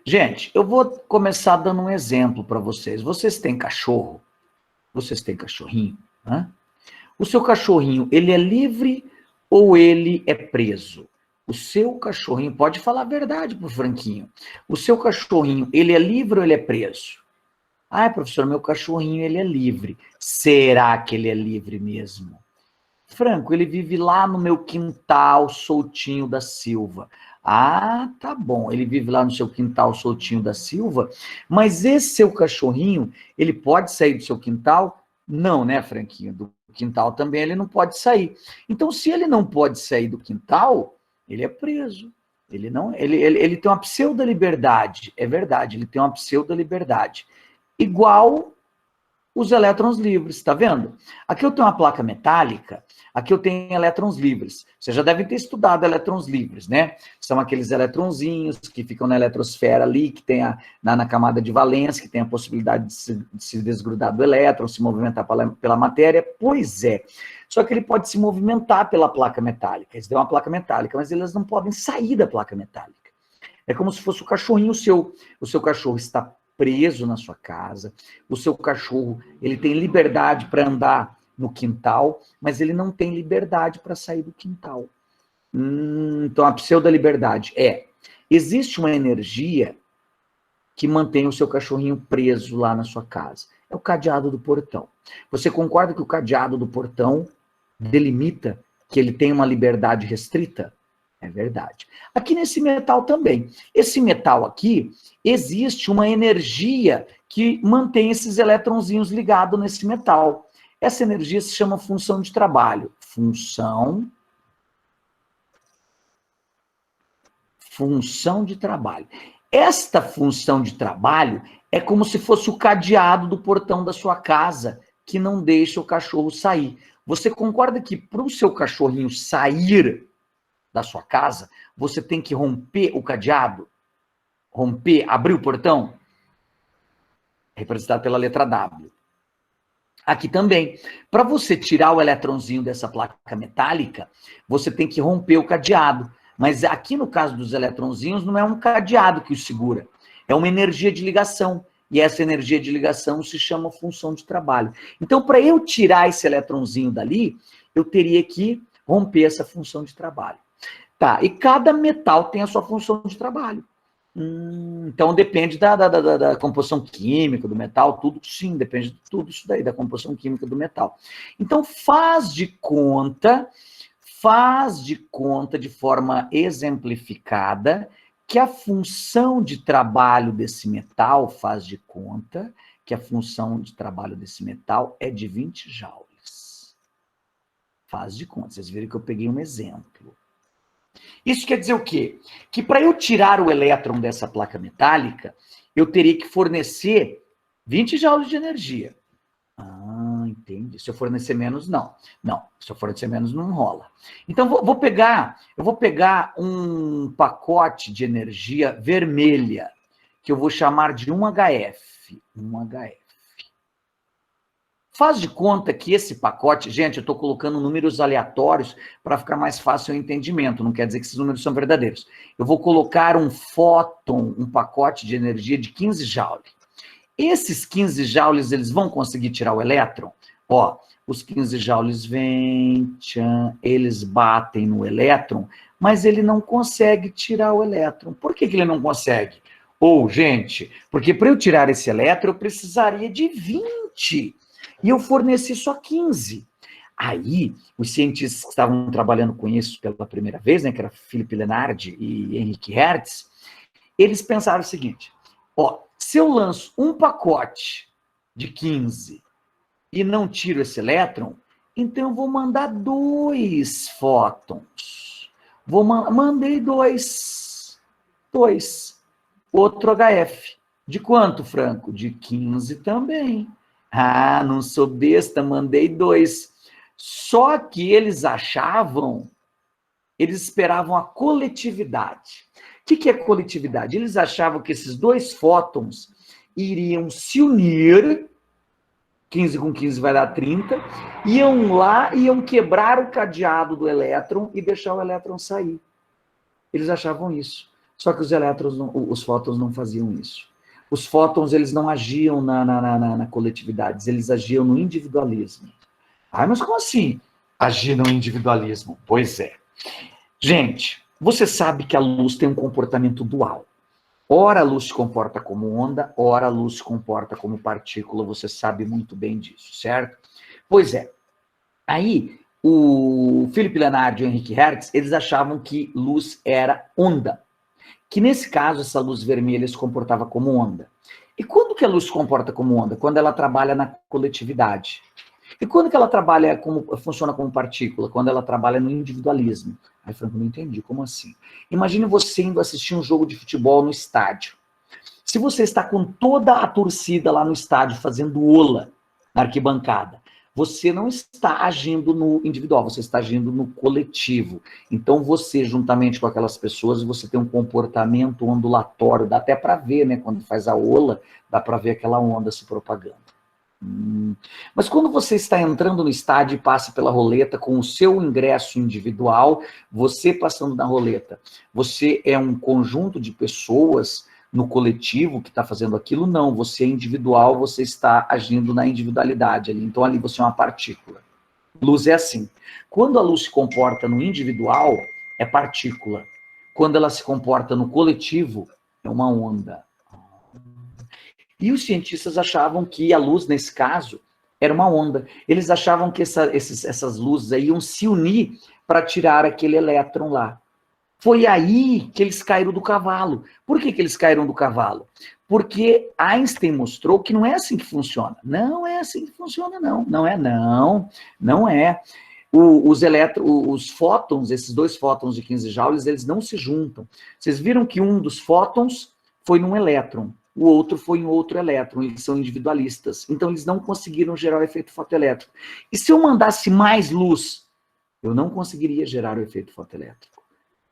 Gente, eu vou começar dando um exemplo para vocês. Vocês têm cachorro? Vocês têm cachorrinho? Né? O seu cachorrinho, ele é livre ou ele é preso? O seu cachorrinho, pode falar a verdade pro Franquinho. O seu cachorrinho, ele é livre ou ele é preso? Ah, professor, meu cachorrinho, ele é livre. Será que ele é livre mesmo? Franco, ele vive lá no meu quintal, Soltinho da Silva. Ah, tá bom, ele vive lá no seu quintal, Soltinho da Silva, mas esse seu cachorrinho, ele pode sair do seu quintal? Não, né, Franquinho? Do quintal também ele não pode sair. Então, se ele não pode sair do quintal, ele é preso. Ele não, ele tem uma pseudo-liberdade, é verdade, ele tem uma pseudo-liberdade. Igual os elétrons livres, tá vendo? Aqui eu tenho uma placa metálica, aqui eu tenho elétrons livres. Vocês já devem ter estudado elétrons livres, né? São aqueles eletronzinhos que ficam na eletrosfera ali, que tem na camada de valência, que tem a possibilidade de se desgrudar do elétron, se movimentar pela matéria. Pois é. Só que ele pode se movimentar pela placa metálica. Eles têm uma placa metálica, mas eles não podem sair da placa metálica. É como se fosse o cachorrinho seu. O seu cachorro está preso na sua casa, o seu cachorro, ele tem liberdade para andar no quintal, mas ele não tem liberdade para sair do quintal. Então, a pseudo-liberdade existe uma energia que mantém o seu cachorrinho preso lá na sua casa. É o cadeado do portão. Você concorda que o cadeado do portão delimita que ele tem uma liberdade restrita? É verdade. Aqui nesse metal também. Esse metal aqui, existe uma energia que mantém esses eletronzinhos ligados nesse metal. Essa energia se chama função de trabalho. Função de trabalho. Esta função de trabalho é como se fosse o cadeado do portão da sua casa, que não deixa o cachorro sair. Você concorda que para o seu cachorrinho sair da sua casa, você tem que romper o cadeado? Abrir o portão? Representado pela letra W. Aqui também. Para você tirar o eletronzinho dessa placa metálica, você tem que romper o cadeado. Mas aqui no caso dos eletronzinhos, não é um cadeado que o segura. É uma energia de ligação. E essa energia de ligação se chama função de trabalho. Então, para eu tirar esse eletronzinho dali, eu teria que romper essa função de trabalho. Tá, e cada metal tem a sua função de trabalho. Então, depende da composição química do metal, tudo, sim, depende de tudo isso daí, da composição química do metal. Então, faz de conta de forma exemplificada que a função de trabalho desse metal, faz de conta que a função de trabalho desse metal é de 20 joules. Faz de conta, vocês viram que eu peguei um exemplo. Isso quer dizer o quê? Que para eu tirar o elétron dessa placa metálica, eu teria que fornecer 20 joules de energia. Ah, entendi. Se eu fornecer menos, não. Não, se eu fornecer menos, não rola. Então, eu vou pegar um pacote de energia vermelha, que eu vou chamar de 1HF. 1HF. Faz de conta que esse pacote, gente, eu estou colocando números aleatórios para ficar mais fácil o entendimento, não quer dizer que esses números são verdadeiros. Eu vou colocar um fóton, um pacote de energia de 15 joules. Esses 15 joules, eles vão conseguir tirar o elétron? Ó, os 15 joules vêm, eles batem no elétron, mas ele não consegue tirar o elétron. Por que ele não consegue? Gente, porque para eu tirar esse elétron, eu precisaria de 20. E eu forneci só 15. Aí, os cientistas que estavam trabalhando com isso pela primeira vez, né, que era Philippe Lenard e Henrique Hertz, eles pensaram o seguinte, se eu lanço um pacote de 15 e não tiro esse elétron, então eu vou mandar 2 fótons. Mandei 2. Outro HF. De quanto, Franco? De 15 também. Ah, não sou besta, mandei 2. Só que eles esperavam a coletividade. O que é coletividade? Eles achavam que esses 2 fótons iriam se unir, 15 com 15 vai dar 30, iam lá, iam quebrar o cadeado do elétron e deixar o elétron sair. Eles achavam isso. Só que os elétrons, os fótons não faziam isso. Os fótons, eles não agiam na coletividade, eles agiam no individualismo. Ah, mas como assim agir no individualismo? Pois é. Gente, você sabe que a luz tem um comportamento dual. Ora a luz se comporta como onda, ora a luz se comporta como partícula, você sabe muito bem disso, certo? Pois é. Aí, o Philipp Lenard e o Henrik Hertz, eles achavam que luz era onda. Que nesse caso, essa luz vermelha se comportava como onda. E quando que a luz se comporta como onda? Quando ela trabalha na coletividade. E quando que ela funciona como partícula? Quando ela trabalha no individualismo. Aí, Franco, não entendi, como assim? Imagine você indo assistir um jogo de futebol no estádio. Se você está com toda a torcida lá no estádio fazendo ola na arquibancada, você não está agindo no individual, você está agindo no coletivo. Então você, juntamente com aquelas pessoas, você tem um comportamento ondulatório, dá até para ver, né? Quando faz a ola, dá para ver aquela onda se propagando. Mas quando você está entrando no estádio e passa pela roleta com o seu ingresso individual, você passando na roleta, você é um conjunto de pessoas no coletivo que está fazendo aquilo? Não, você é individual, você está agindo na individualidade ali. Então ali você é uma partícula. Luz é assim. Quando a luz se comporta no individual, é partícula. Quando ela se comporta no coletivo, é uma onda. E os cientistas achavam que a luz, nesse caso, era uma onda. Eles achavam que essas luzes aí iam se unir para tirar aquele elétron lá. Foi aí que eles caíram do cavalo. Por que eles caíram do cavalo? Porque Einstein mostrou que não é assim que funciona. Não é assim que funciona, não. Não é. Os fótons, esses dois fótons de 15 joules, eles não se juntam. Vocês viram que um dos fótons foi num elétron, o outro foi em outro elétron, eles são individualistas. Então, eles não conseguiram gerar o efeito fotoelétrico. E se eu mandasse mais luz, eu não conseguiria gerar o efeito fotoelétrico.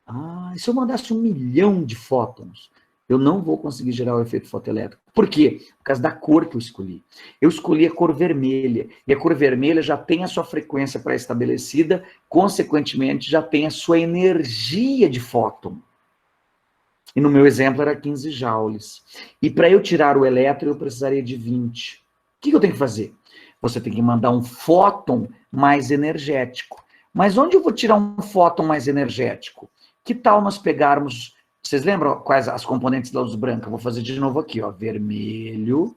Ah, e se eu mandasse 1 milhão de fótons, eu não vou conseguir gerar o efeito fotoelétrico. Por quê? Por causa da cor que eu escolhi. Eu escolhi a cor vermelha, e a cor vermelha já tem a sua frequência pré-estabelecida, consequentemente, já tem a sua energia de fóton. E no meu exemplo era 15 joules. E para eu tirar o elétron, eu precisaria de 20. O que eu tenho que fazer? Você tem que mandar um fóton mais energético. Mas onde eu vou tirar um fóton mais energético? Que tal nós pegarmos... Vocês lembram quais as componentes da luz branca? Vou fazer de novo aqui, ó. Vermelho,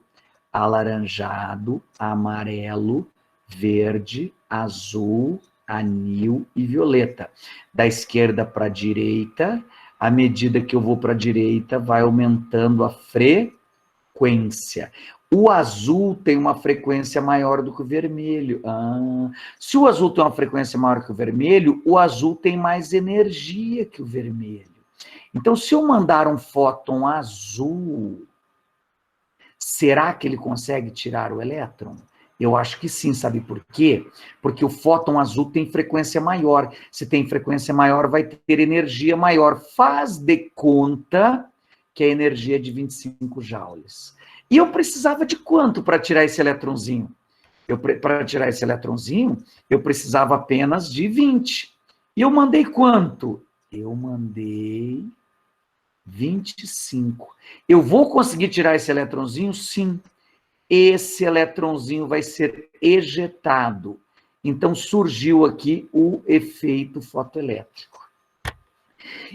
alaranjado, amarelo, verde, azul, anil e violeta. Da esquerda para a direita, à medida que eu vou para a direita, vai aumentando a frequência. O azul tem uma frequência maior do que o vermelho. Se o azul tem uma frequência maior que o vermelho, o azul tem mais energia que o vermelho. Então, se eu mandar um fóton azul, será que ele consegue tirar o elétron? Eu acho que sim, sabe por quê? Porque o fóton azul tem frequência maior. Se tem frequência maior, vai ter energia maior. Faz de conta que a energia é de 25 joules. E eu precisava de quanto para tirar esse eletronzinho? Para tirar esse eletronzinho, eu precisava apenas de 20. E eu mandei quanto? Eu mandei 25. Eu vou conseguir tirar esse eletronzinho? Sim. Esse eletronzinho vai ser ejetado. Então, surgiu aqui o efeito fotoelétrico.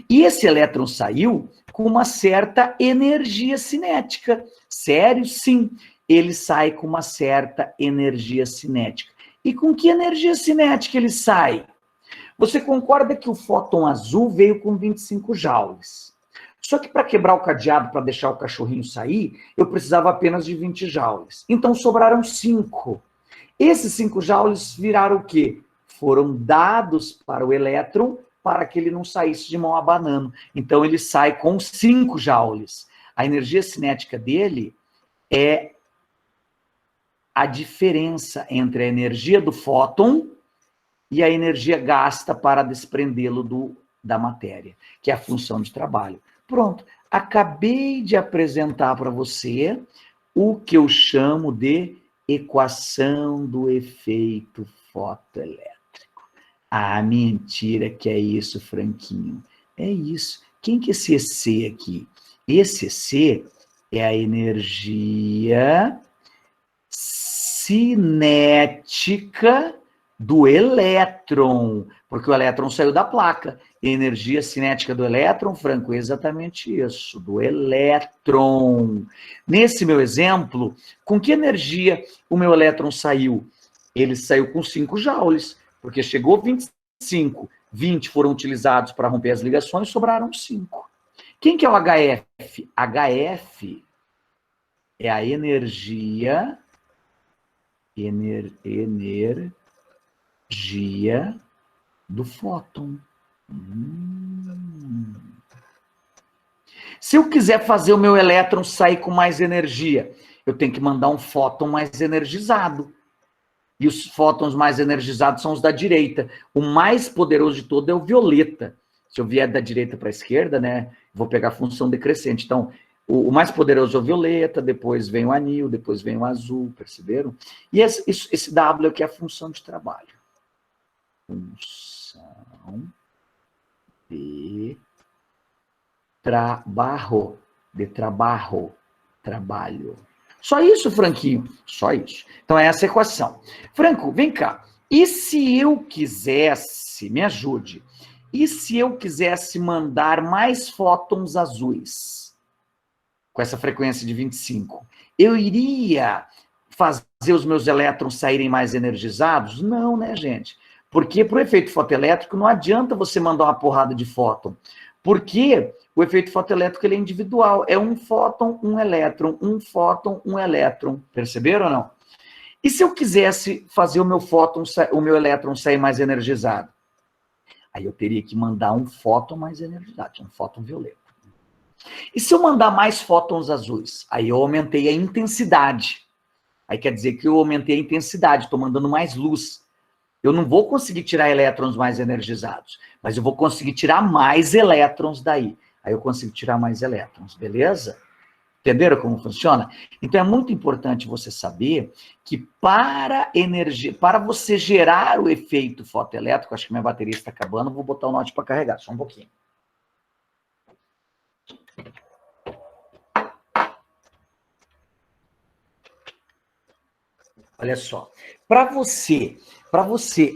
E esse elétron saiu com uma certa energia cinética. Sério? Sim. Ele sai com uma certa energia cinética. E com que energia cinética ele sai? Você concorda que o fóton azul veio com 25 joules. Só que para quebrar o cadeado, para deixar o cachorrinho sair, eu precisava apenas de 20 joules. Então sobraram 5. Esses 5 joules viraram o quê? Foram dados para o elétron para que ele não saísse de mão abanando. Então ele sai com 5 joules. A energia cinética dele é a diferença entre a energia do fóton e a energia gasta para desprendê-lo da matéria, que é a função de trabalho. Pronto, acabei de apresentar para você o que eu chamo de equação do efeito fotoelétrico. Ah, mentira que é isso, Franquinho. É isso. Quem que é esse EC aqui? Esse EC é a energia cinética do elétron, porque o elétron saiu da placa. Energia cinética do elétron, Franco, é exatamente isso, do elétron. Nesse meu exemplo, com que energia o meu elétron saiu? Ele saiu com 5 joules, porque chegou 25, 20 foram utilizados para romper as ligações, sobraram 5. Quem que é o HF? HF é a energia do fóton. Se eu quiser fazer o meu elétron sair com mais energia, eu tenho que mandar um fóton mais energizado. E os fótons mais energizados são os da direita. O mais poderoso de todo é o violeta. Se eu vier da direita para a esquerda, né, vou pegar a função decrescente. Então, o mais poderoso é o violeta, depois vem o anil, depois vem o azul, perceberam? E esse W aqui é a função de trabalho. Função de trabalho. Trabalho. Só isso, Franquinho? Só isso. Então, é essa equação. Franco, vem cá. E se eu quisesse, me ajude, e se eu quisesse mandar mais fótons azuis, com essa frequência de 25, eu iria fazer os meus elétrons saírem mais energizados? Não, né, gente? Porque para o efeito fotoelétrico não adianta você mandar uma porrada de fóton. Porque o efeito fotoelétrico ele é individual. É um fóton, um elétron, um fóton, um elétron. Perceberam ou não? E se eu quisesse fazer o meu fóton, o meu elétron sair mais energizado? Aí eu teria que mandar um fóton mais energizado, um fóton violeta. E se eu mandar mais fótons azuis? Aí eu aumentei a intensidade. Aí quer dizer que eu aumentei a intensidade, estou mandando mais luz. Eu não vou conseguir tirar elétrons mais energizados, mas eu vou conseguir tirar mais elétrons daí. Aí eu consigo tirar mais elétrons, beleza? Entenderam como funciona? Então é muito importante você saber que para você gerar o efeito fotoelétrico, acho que minha bateria está acabando, vou botar o note para carregar, só um pouquinho. Olha só, para você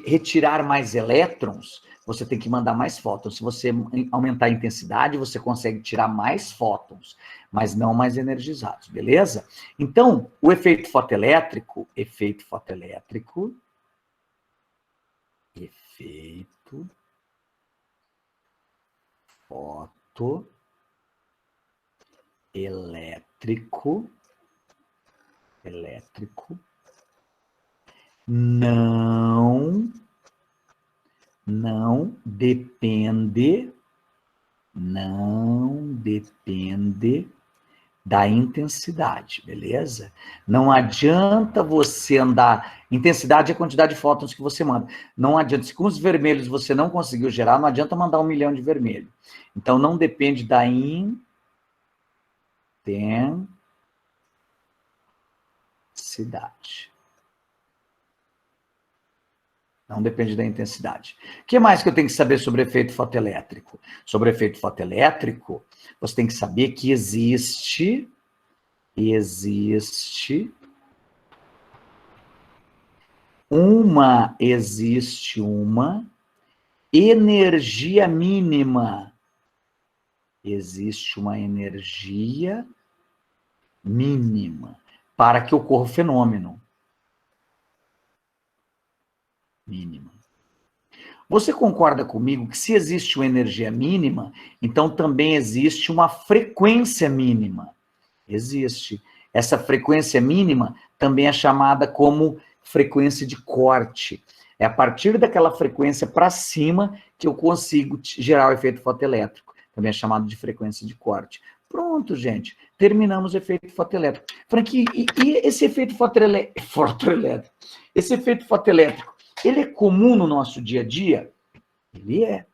retirar mais elétrons, você tem que mandar mais fótons. Se você aumentar a intensidade, você consegue tirar mais fótons, mas não mais energizados, beleza? Então, o efeito fotoelétrico, elétrico, não depende da intensidade, beleza? Não adianta você andar... Intensidade é a quantidade de fótons que você manda. Não adianta. Se com os vermelhos você não conseguiu gerar, não adianta mandar 1 milhão de vermelho. Então, não depende da intensidade. Não depende da intensidade. O que mais que eu tenho que saber sobre efeito fotoelétrico? Sobre efeito fotoelétrico, você tem que saber que existe uma energia mínima. Existe uma energia mínima para que ocorra o fenômeno. Mínima. Você concorda comigo que se existe uma energia mínima, então também existe uma frequência mínima? Existe. Essa frequência mínima também é chamada como frequência de corte. É a partir daquela frequência para cima que eu consigo gerar o efeito fotoelétrico. Também é chamado de frequência de corte. Pronto, gente. Terminamos o efeito fotoelétrico. Frank, e esse efeito fotoelétrico? Esse efeito fotoelétrico, ele é comum no nosso dia a dia? Ele é.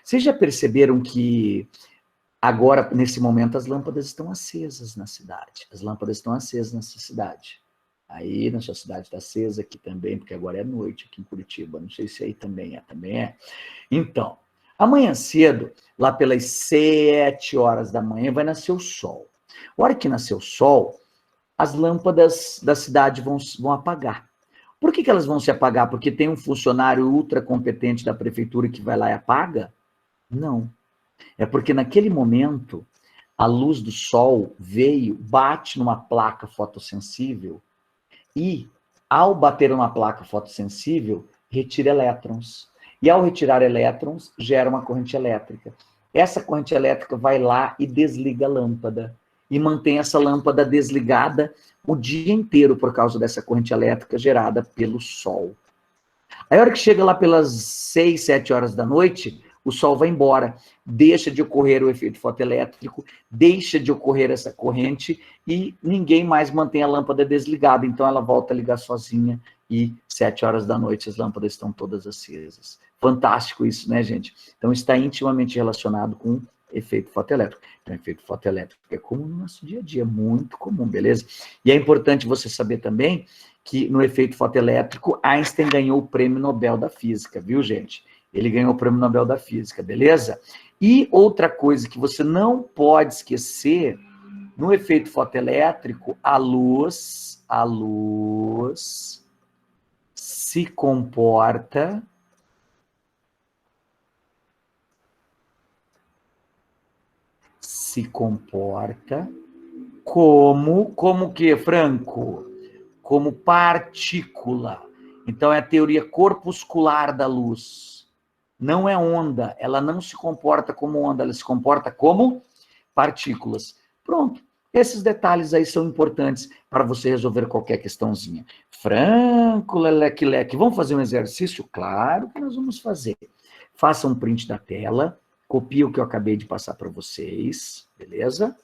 Vocês já perceberam que agora, nesse momento, as lâmpadas estão acesas na cidade. As lâmpadas estão acesas nessa cidade. Aí, na sua cidade está acesa, aqui também, porque agora é noite, aqui em Curitiba. Não sei se aí também é. Então, Amanhã cedo, lá pelas 7 horas da manhã, vai nascer o sol. A hora que nascer o sol, as lâmpadas da cidade vão apagar. Por que elas vão se apagar? Porque tem um funcionário ultra competente da prefeitura que vai lá e apaga? Não. É porque naquele momento, a luz do sol veio, bate numa placa fotossensível e, ao bater numa placa fotossensível, retira elétrons. E ao retirar elétrons, gera uma corrente elétrica. Essa corrente elétrica vai lá e desliga a lâmpada. E mantém essa lâmpada desligada o dia inteiro por causa dessa corrente elétrica gerada pelo sol. Aí, a hora que chega lá pelas 6, 7 horas da noite, o sol vai embora, deixa de ocorrer o efeito fotoelétrico, deixa de ocorrer essa corrente e ninguém mais mantém a lâmpada desligada. Então, ela volta a ligar sozinha e 7 horas da noite as lâmpadas estão todas acesas. Fantástico isso, né, gente? Então, está intimamente relacionado com efeito fotoelétrico. Então, efeito fotoelétrico é comum no nosso dia a dia, muito comum, beleza? E é importante você saber também que no efeito fotoelétrico, Einstein ganhou o prêmio Nobel da Física, viu, gente? Ele ganhou o prêmio Nobel da Física, beleza? E outra coisa que você não pode esquecer, no efeito fotoelétrico, a luz se comporta como que, Franco? Como partícula. Então, é a teoria corpuscular da luz. Não é onda, ela não se comporta como onda, ela se comporta como partículas. Pronto. Esses detalhes aí são importantes para você resolver qualquer questãozinha. Franco, leleque, leque. Vamos fazer um exercício? Claro que nós vamos fazer. Faça um print da tela, copie o que eu acabei de passar para vocês, beleza?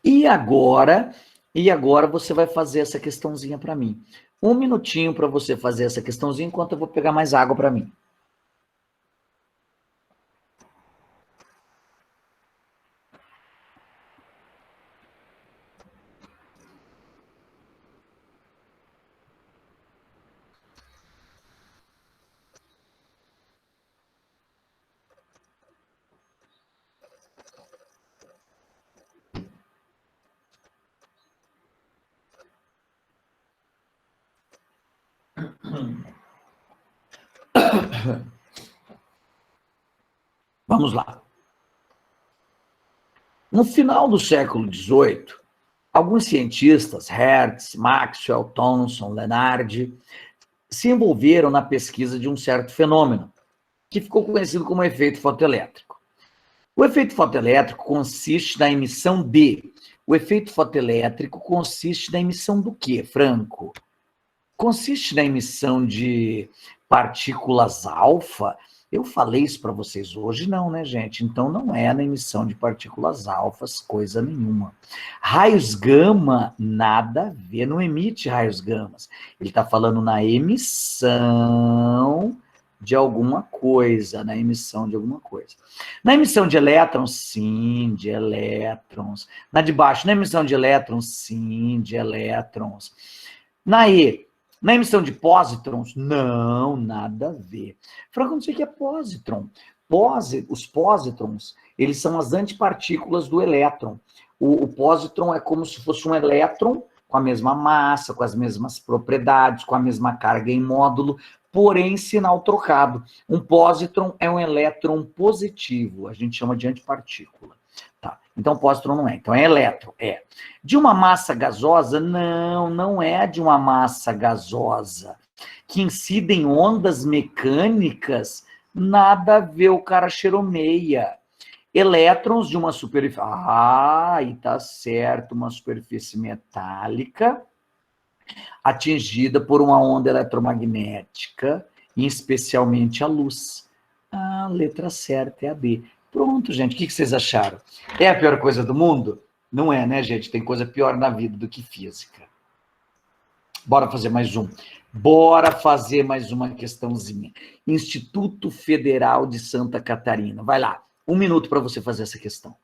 E agora você vai fazer essa questãozinha para mim. Um minutinho para você fazer essa questãozinha, enquanto eu vou pegar mais água para mim. Vamos lá. No final do século XVIII, alguns cientistas, Hertz, Maxwell, Thomson, Lenard, se envolveram na pesquisa de um certo fenômeno, que ficou conhecido como efeito fotoelétrico. O efeito fotoelétrico consiste na emissão de... O efeito fotoelétrico consiste na emissão do quê, Franco? Consiste na emissão de partículas alfa. Eu falei isso para vocês hoje, não, né, gente? Então, não é na emissão de partículas alfas, coisa nenhuma. Raios gama, nada a ver, não emite raios gamas. Ele está falando na emissão de alguma coisa, na emissão de alguma coisa. Na emissão de elétrons, sim, de elétrons. Na de baixo, na emissão de elétrons, sim, de elétrons. Na emissão de pósitrons, não, nada a ver. Franco, não sei o que é pósitron. Os pósitrons, eles são as antipartículas do elétron. O pósitron é como se fosse um elétron com a mesma massa, com as mesmas propriedades, com a mesma carga em módulo, porém sinal trocado. Um pósitron é um elétron positivo, a gente chama de antipartícula. Tá. Então, pósitron não é. Então, é elétron, é. De uma massa gasosa? Não, não é de uma massa gasosa. Que incidem ondas mecânicas? Nada a ver, o cara cheiromeia. Elétrons de uma superfície... Ah, e tá certo, uma superfície metálica atingida por uma onda eletromagnética, e especialmente a luz. Ah, a letra certa é a D. Pronto, gente, o que vocês acharam? É a pior coisa do mundo? Não é, né, gente? Tem coisa pior na vida do que física. Bora fazer mais um. Bora fazer mais uma questãozinha. Instituto Federal de Santa Catarina. Vai lá, 1 minuto para você fazer essa questão.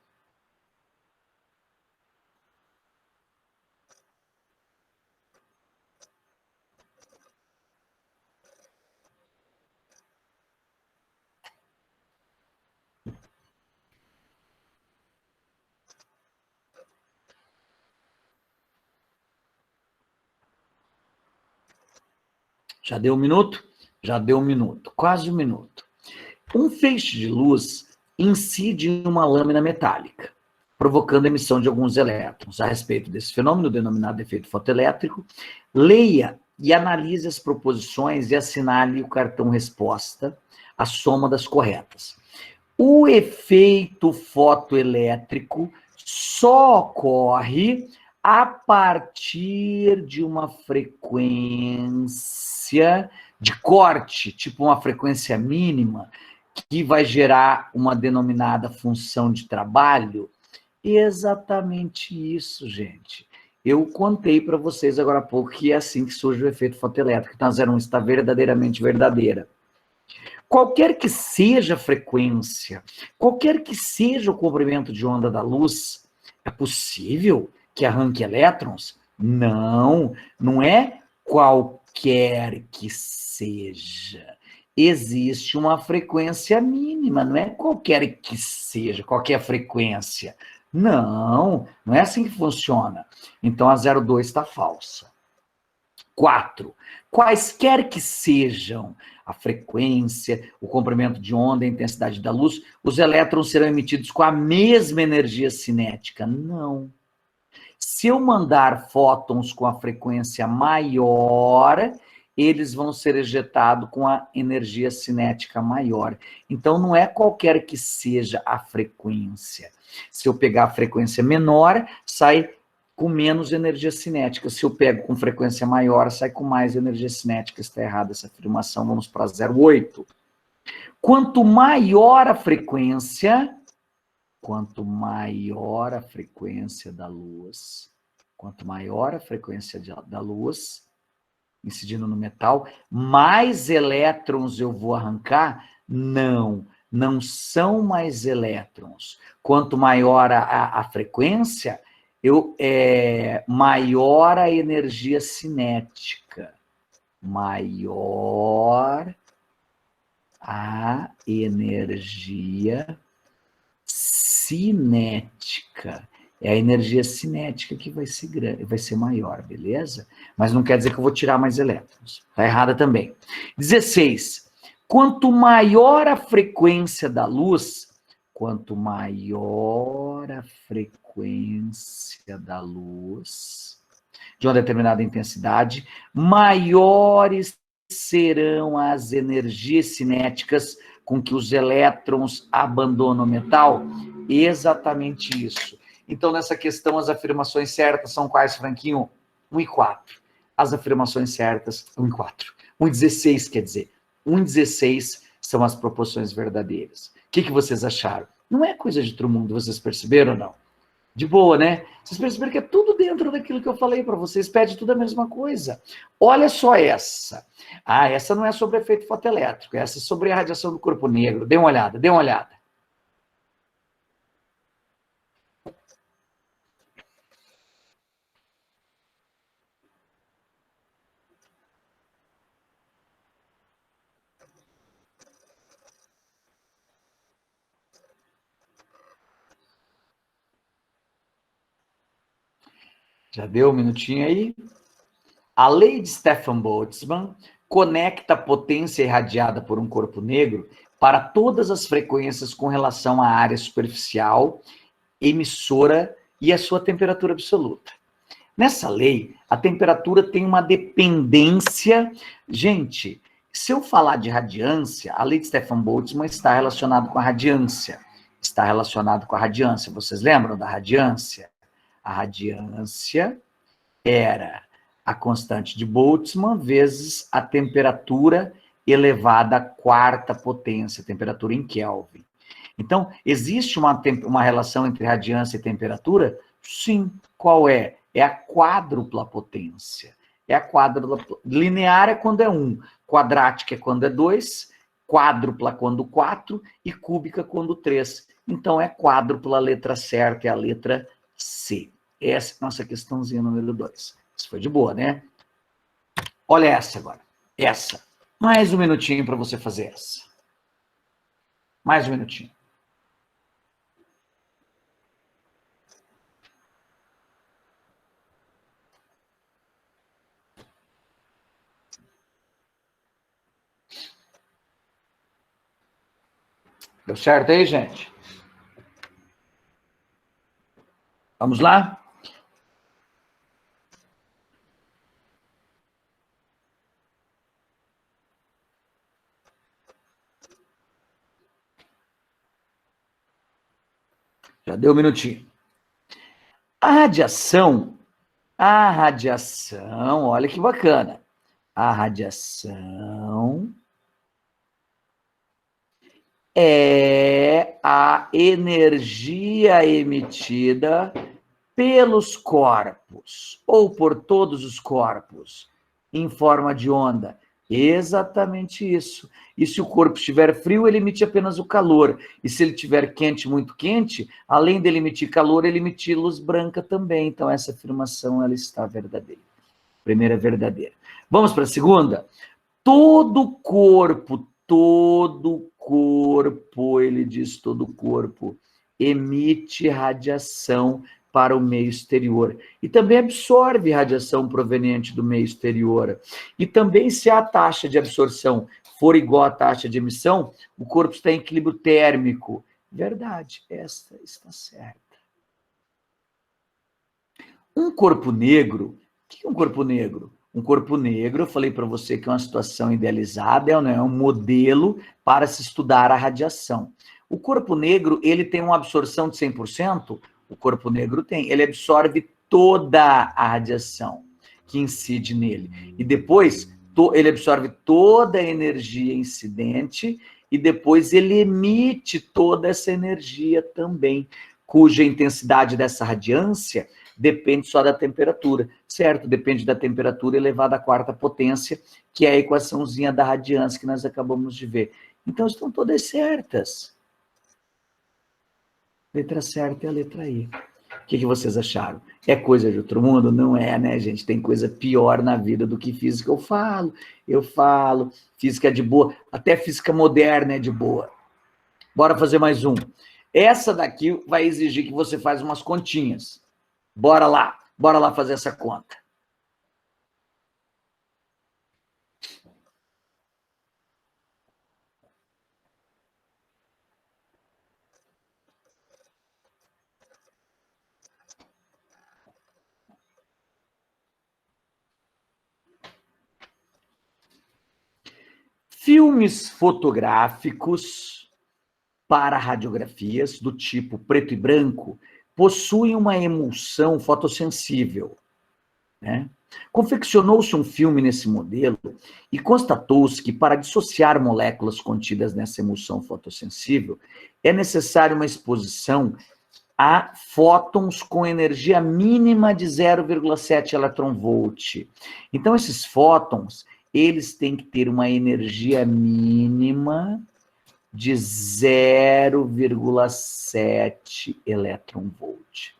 Já deu um minuto? Já deu um minuto, quase um minuto. Um feixe de luz incide em uma lâmina metálica, provocando a emissão de alguns elétrons. A respeito desse fenômeno, denominado efeito fotoelétrico, leia e analise as proposições e assinale o cartão resposta, a soma das corretas. O efeito fotoelétrico só ocorre a partir de uma frequência de corte, tipo uma frequência mínima, que vai gerar uma denominada função de trabalho. Exatamente isso, gente. Eu contei para vocês agora há pouco que é assim que surge o efeito fotoelétrico. Então, a 01 está verdadeiramente verdadeira. Qualquer que seja a frequência, qualquer que seja o comprimento de onda da luz, é possível que arranque elétrons? Não, não é qualquer que seja. Existe uma frequência mínima, não é qualquer que seja, qualquer frequência. Não, não é assim que funciona. Então a 02 está falsa. 4. Quaisquer que sejam a frequência, o comprimento de onda, a intensidade da luz, os elétrons serão emitidos com a mesma energia cinética. Não. Se eu mandar fótons com a frequência maior, eles vão ser ejetados com a energia cinética maior. Então, não é qualquer que seja a frequência. Se eu pegar a frequência menor, sai com menos energia cinética. Se eu pego com frequência maior, sai com mais energia cinética. Está errada essa afirmação. Vamos para 0,8. Quanto maior a frequência da luz, incidindo no metal, mais elétrons eu vou arrancar? Não, não são mais elétrons. Quanto maior a frequência, maior a energia cinética. Maior a energia cinética. É a energia cinética que vai ser maior, beleza? Mas não quer dizer que eu vou tirar mais elétrons. Está errada também. 16. Quanto maior a frequência da luz, de uma determinada intensidade, maiores serão as energias cinéticas com que os elétrons abandonam o metal. Exatamente isso. Então, nessa questão, as afirmações certas são quais, Franquinho? 1 e 4. As afirmações certas, 1 e 4. 1 e 16, quer dizer. 1 e 16 são as proporções verdadeiras. O que vocês acharam? Não é coisa de outro mundo, vocês perceberam ou não? De boa, né? Vocês perceberam que é tudo dentro daquilo que eu falei para vocês, pede tudo a mesma coisa. Olha só essa. Ah, essa não é sobre efeito fotoelétrico, essa é sobre a radiação do corpo negro. Dê uma olhada, dê uma olhada. Já deu um minutinho aí? A lei de Stefan Boltzmann conecta a potência irradiada por um corpo negro para todas as frequências com relação à área superficial, emissora e a sua temperatura absoluta. Nessa lei, a temperatura tem uma dependência. Gente, se eu falar de radiância, a lei de Stefan Boltzmann está relacionada com a radiância. Está relacionado com a radiância. Vocês lembram da radiância? A radiância era a constante de Boltzmann vezes a temperatura elevada à quarta potência, temperatura em Kelvin. Então, existe uma relação entre radiância e temperatura? Sim. Qual é? É a quádrupla potência. É a quádrupla. Linear é quando é 1, quadrática é quando é 2, quádrupla quando 4 e cúbica quando 3. Então, é quádrupla, a letra certa é a letra C. Essa é a nossa questãozinha número 2. Isso foi de boa, né? Olha essa agora. Essa. Mais um minutinho para você fazer essa. Mais um minutinho. Deu certo aí, gente? Vamos lá? Já deu um minutinho. A radiação, olha que bacana. A radiação é a energia emitida pelos corpos, ou por todos os corpos, em forma de onda. Exatamente isso. E se o corpo estiver frio, ele emite apenas o calor. E se ele estiver quente, muito quente, além dele emitir calor, ele emite luz branca também. Então, essa afirmação, ela está verdadeira. Primeira verdadeira. Vamos para a segunda? Todo corpo, ele diz todo corpo, emite radiação para o meio exterior. E também absorve radiação proveniente do meio exterior. E também, se a taxa de absorção for igual à taxa de emissão, o corpo está em equilíbrio térmico. Verdade, esta está certa. Um corpo negro, o que é um corpo negro? Um corpo negro, eu falei para você que é uma situação idealizada, é um modelo para se estudar a radiação. O corpo negro, ele tem uma absorção de 100%? O corpo negro tem, ele absorve toda a radiação que incide nele. E depois, ele absorve toda a energia incidente e depois ele emite toda essa energia também, cuja intensidade dessa radiância depende só da temperatura, certo? Depende da temperatura elevada à quarta potência, que é a equaçãozinha da radiância que nós acabamos de ver. Então, estão todas certas. Letra certa é a letra I. O que vocês acharam? É coisa de outro mundo? Não é, né, gente? Tem coisa pior na vida do que física. Eu falo, física é de boa, até física moderna é de boa. Bora fazer mais um. Essa daqui vai exigir que você faça umas continhas. Bora lá fazer essa conta. Filmes fotográficos para radiografias do tipo preto e branco possuem uma emulsão fotossensível, né? Confeccionou-se um filme nesse modelo e constatou-se que, para dissociar moléculas contidas nessa emulsão fotossensível, é necessária uma exposição a fótons com energia mínima de 0,7 eletronvolt. Então, esses fótons, eles têm que ter uma energia mínima de 0,7 eletronvolt.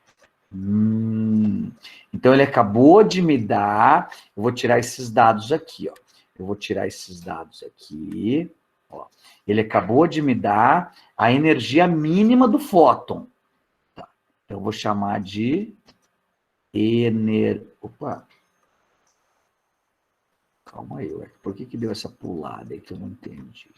Então, ele acabou de me dar... Eu vou tirar esses dados aqui, ó. Ó. Ele acabou de me dar a energia mínima do fóton. Tá. Então, eu vou chamar de... Opa! Calma aí, ué. Por que deu essa pulada aí que eu não entendi?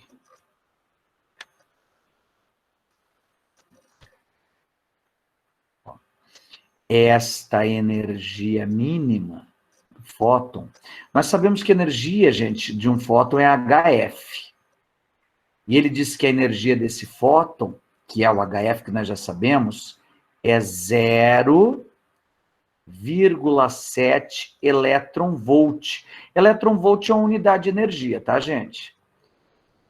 Esta energia mínima do fóton, nós sabemos que a energia, gente, de um fóton é HF. E ele diz que a energia desse fóton, que é o HF, que nós já sabemos, é 0,7 eletronvolt. Eletronvolt é uma unidade de energia, tá, gente?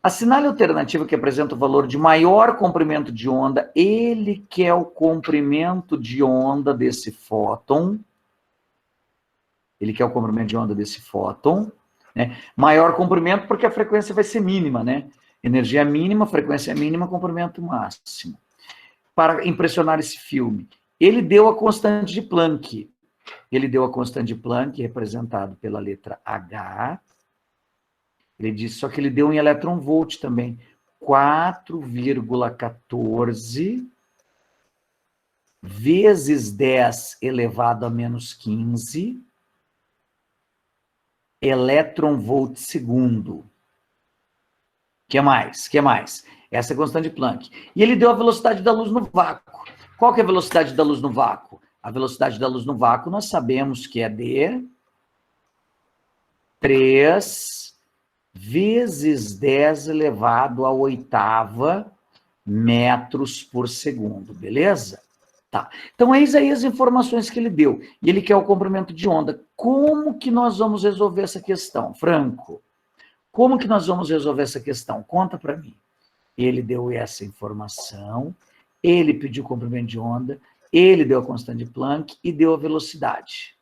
Assinale a alternativa que apresenta o valor de maior comprimento de onda, ele quer o comprimento de onda desse fóton. Né? Maior comprimento porque a frequência vai ser mínima, né? Energia mínima, frequência mínima, comprimento máximo. Para impressionar esse filme, ele deu a constante de Planck. Representado pela letra H. Ele disse, só que ele deu em eletronvolt também. 4,14 vezes 10 elevado a menos 15 eletronvolt segundo. Que mais? Essa é a constante de Planck. E ele deu a velocidade da luz no vácuo. Qual que é a velocidade da luz no vácuo? A velocidade da luz no vácuo nós sabemos que é de 3 vezes 10 elevado à oitava metros por segundo, beleza? Tá. Então, eis aí as informações que ele deu. E ele quer o comprimento de onda. Como que nós vamos resolver essa questão? Franco, como que nós vamos resolver essa questão? Conta para mim. Ele deu essa informação, ele pediu o comprimento de onda, ele deu a constante de Planck e deu a velocidade.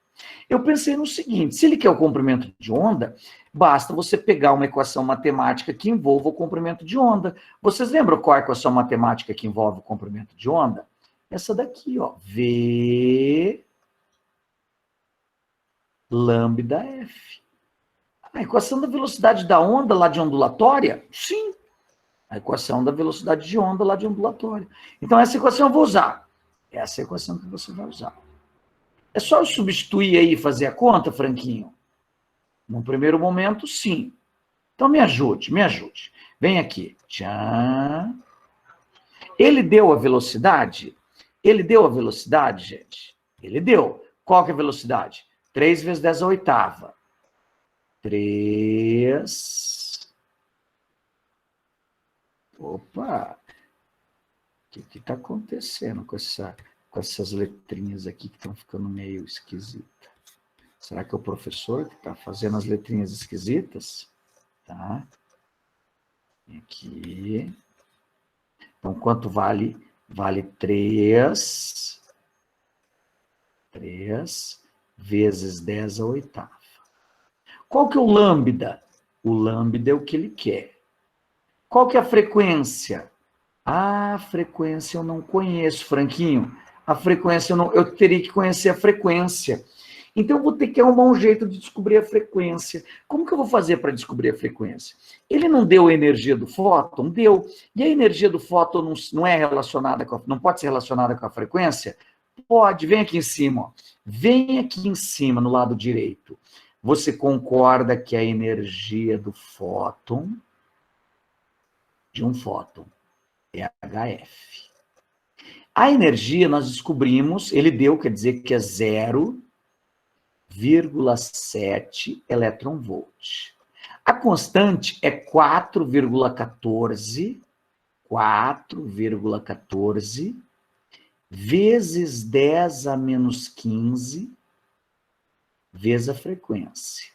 Eu pensei no seguinte, se ele quer o comprimento de onda, basta você pegar uma equação matemática que envolva o comprimento de onda. Vocês lembram qual é a equação matemática que envolve o comprimento de onda? Essa daqui, ó, V lambda F. A equação da velocidade da onda lá de ondulatória? Sim. A equação da velocidade de onda lá de ondulatória. Então, essa equação eu vou usar. Essa é a equação que você vai usar. É só eu substituir aí e fazer a conta, Franquinho? No primeiro momento, sim. Então, me ajude, me ajude. Vem aqui. Tchan. Ele deu a velocidade? Ele deu a velocidade, gente? Ele deu. Qual que é a velocidade? 3 vezes 10 à oitava. 3. Opa! O que está acontecendo com essas letrinhas aqui que estão ficando meio esquisitas? Será que é o professor que está fazendo as letrinhas esquisitas? Tá. Aqui. Então, quanto vale? Vale 3 vezes 10 à oitava. Qual que é o lambda? O lambda é o que ele quer. Qual que é a frequência? A frequência eu não conheço, Franquinho. A frequência eu teria que conhecer a frequência. Então, eu vou ter que arrumar um jeito de descobrir a frequência. Como que eu vou fazer para descobrir a frequência? Ele não deu a energia do fóton? Deu. E a energia do fóton não é relacionada não pode ser relacionada com a frequência? Pode. Vem aqui em cima. Ó. Vem aqui em cima, no lado direito. Você concorda que a energia do fóton, de um fóton, é HF. A energia, nós descobrimos, ele deu, quer dizer que é 0,7 elétron-volt. A constante é 4,14 vezes 10 a menos 15 vezes a frequência.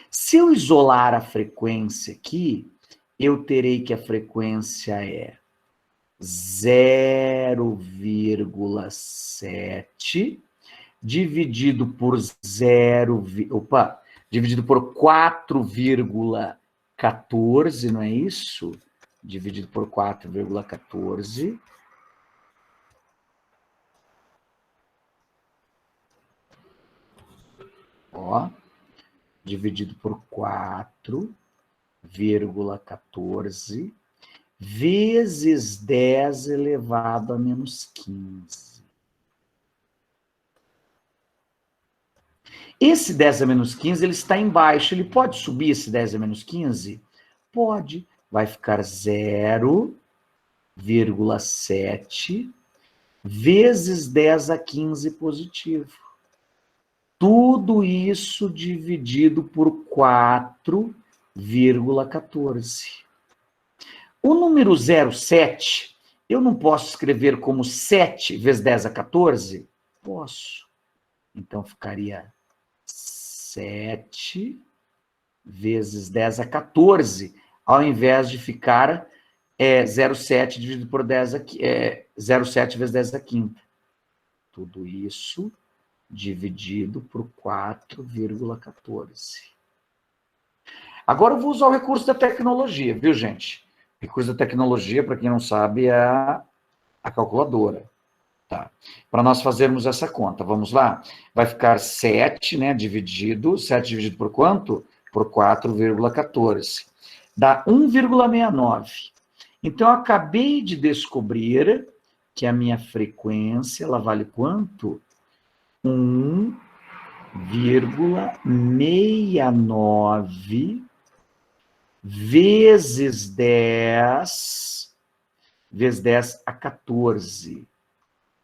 Se eu isolar a frequência aqui, eu terei que a frequência é 0,7 dividido por dividido por 4,14, não é isso? Dividido por 4,14. Ó, dividido por 4,14 vezes 10 elevado a menos 15. Esse 10 a menos 15, ele está embaixo. Ele pode subir esse 10 a menos 15? Pode. Vai ficar 0,7 vezes 10 a 15 positivo. Tudo isso dividido por 4,14. O número 0,7, eu não posso escrever como 7 vezes 10 a 14? Posso. Então, ficaria 7 vezes 10 a 14, ao invés de ficar 0,7 dividido por 10 aqui, 0,7 vezes 10 a quinta. Tudo isso dividido por 4,14. Agora eu vou usar o recurso da tecnologia, viu, gente? O recurso da tecnologia, para quem não sabe, é a calculadora. Tá. Para nós fazermos essa conta, vamos lá? Vai ficar 7, né, dividido, 7 dividido por quanto? Por 4,14. Dá 1,69. Então, eu acabei de descobrir que a minha frequência, ela vale quanto? 1,69 vezes 10 vezes 10 a 14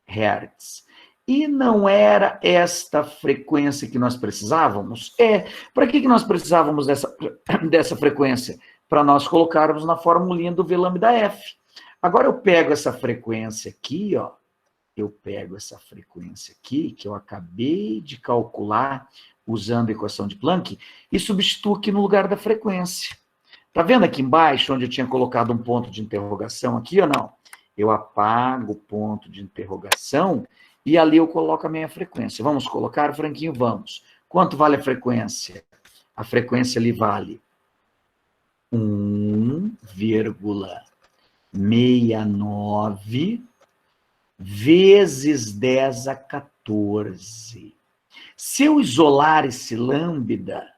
Hz. E não era esta frequência que nós precisávamos? Para que nós precisávamos dessa frequência? Para nós colocarmos na formulinha do V lambda F. Agora eu pego essa frequência aqui, ó, que eu acabei de calcular usando a equação de Planck, e substituo aqui no lugar da frequência. Tá vendo aqui embaixo, onde eu tinha colocado um ponto de interrogação aqui ou não? Eu apago o ponto de interrogação e ali eu coloco a minha frequência. Vamos colocar, Franquinho? Vamos. Quanto vale a frequência? A frequência ali vale 1,69 vezes 10 a 14. Se eu isolar esse lambda,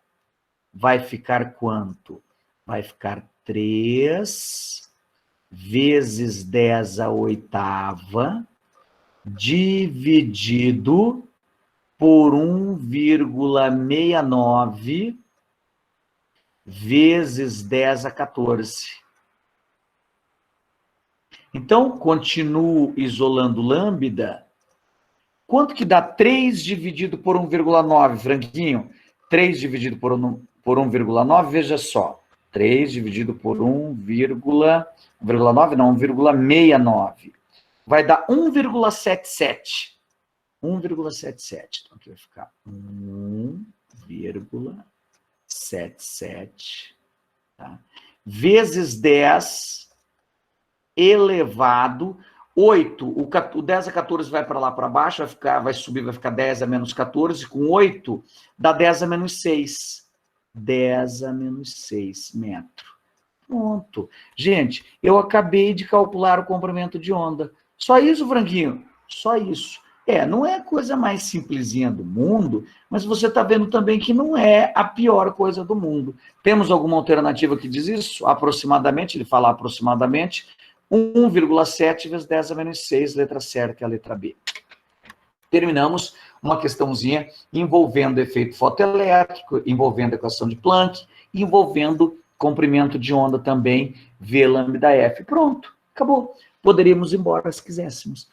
vai ficar quanto? Vai ficar 3 vezes 10 a oitava dividido por 1,69 vezes 10 a 14. Então, continuo isolando lambda. Quanto que dá 3 dividido por 1,9, Franquinho? 3 dividido por 1,9, veja só. 3 dividido por 1,9, não, 1,69. Vai dar 1,77. 1,77. Então, aqui vai ficar 1,77. Tá? Vezes 10 elevado 8. O 10 a 14 vai para lá para baixo, vai subir, vai ficar 10 a menos 14. Com 8, dá 10 a menos 6. 10 a menos 6 metros. Pronto. Gente, eu acabei de calcular o comprimento de onda. Só isso, Franquinho? Só isso. Não é a coisa mais simplesinha do mundo, mas você está vendo também que não é a pior coisa do mundo. Temos alguma alternativa que diz isso? Aproximadamente, ele fala aproximadamente, 1,7 vezes 10 a menos 6, letra certa é a letra B. Terminamos uma questãozinha envolvendo efeito fotoelétrico, envolvendo equação de Planck, envolvendo comprimento de onda também, V lambda F. Pronto, acabou. Poderíamos ir embora se quiséssemos.